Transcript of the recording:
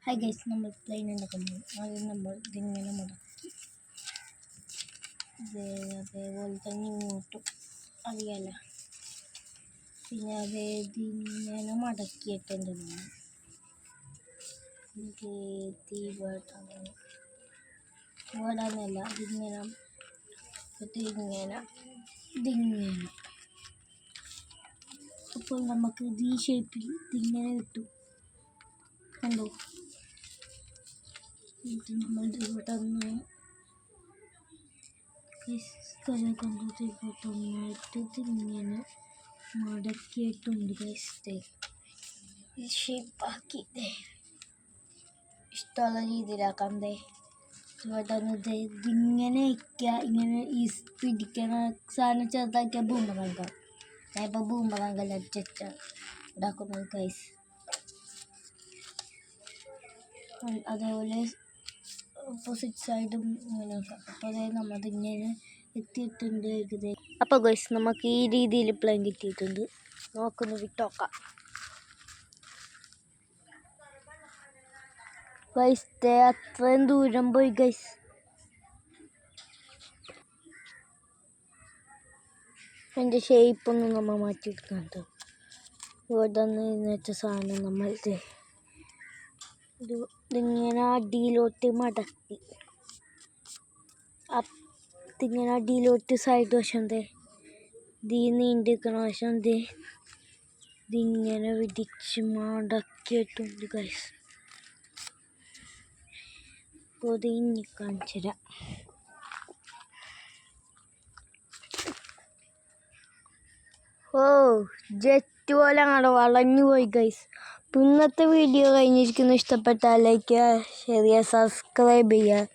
Hi guys, നമ്മൾ plain ഉണ്ടാക്കുന്നത് ആദ്യം നമ്മൾ ഇതിങ്ങനെ മടക്കി അതേപോലെ തന്നെ ഇങ്ങോട്ടും അറിയാല. പിന്നെ അത് ഇതിങ്ങനെ മടക്കിയിട്ടുണ്ട്. ഓടാനല്ല, ഇതിങ്ങനെ ഇതിങ്ങനെ അപ്പോൾ നമുക്ക് ഈ ഷേപ്പിൽ ഇതിങ്ങനെ കിട്ടും. കണ്ടോ? ഇത് നമ്മൾ ഇവിടെ ഇതിങ്ങനെ മടക്കിയിട്ടുണ്ട് ഗൈസ്. ഈ ഷേപ്പാക്കി ഇഷ്ടമുള്ള രീതിയിലാക്കാം. ഇതിങ്ങനെ വയ്ക്കുക, ഇങ്ങനെ ഈ പിടിക്കണ സാധനം ചെറുതാക്കിയ ബൂമറാങ്കാം. ഞാൻ ഇപ്പോൾ ബൂമറാങ്കല്ല ഉണ്ടാക്കുന്നത് ഗൈസ്. അതേപോലെ ഓപ്പോസിറ്റ് സൈഡും ഇങ്ങനെ ആക്കാം. അപ്പോൾ അതായത് നമ്മളിങ്ങനെ എത്തിയിട്ടുണ്ട് ഏകദേശം. അപ്പോൾ ഗൈസ്, നമുക്ക് ഈ രീതിയിൽ പ്ലെയിൻ കിട്ടിയിട്ടുണ്ട്. നോക്കുന്നു വിട്ടോക്കാം ഗൈസ്. അത്രയും ദൂരം പോയി ഗൈസ്. എൻ്റെ ഷേപ്പൊന്നും നമ്മൾ മാറ്റിയെടുക്കാണ്ട് ഇവിടെ നിന്ന് വെച്ച സാധനം നമ്മൾ ഇതിങ്ങനെ അടിയിലോട്ട് മടക്കി, ഇതിങ്ങനെ അടിയിലോട്ട് സൈഡ് വശം നീണ്ടിരിക്കണ വശം ഇതിങ്ങനെ വിടിച്ച് മടക്കിയിട്ടുണ്ട് ഗൈസ്. അപ്പോൾ ഇനി കാണിച്ചു തരാം. ജെറ്റ് പോലെ അങ്ങോട്ട് വളഞ്ഞു പോയി ഗൈസ്. അപ്പോൾ ഇന്നത്തെ വീഡിയോ കഴിഞ്ഞിരിക്കുന്നു. ഇഷ്ടപ്പെട്ടാൽ ലൈക്ക് ചെയ്യുക, ഷെയർ ചെയ്യുക, സബ്സ്ക്രൈബ് ചെയ്യുക.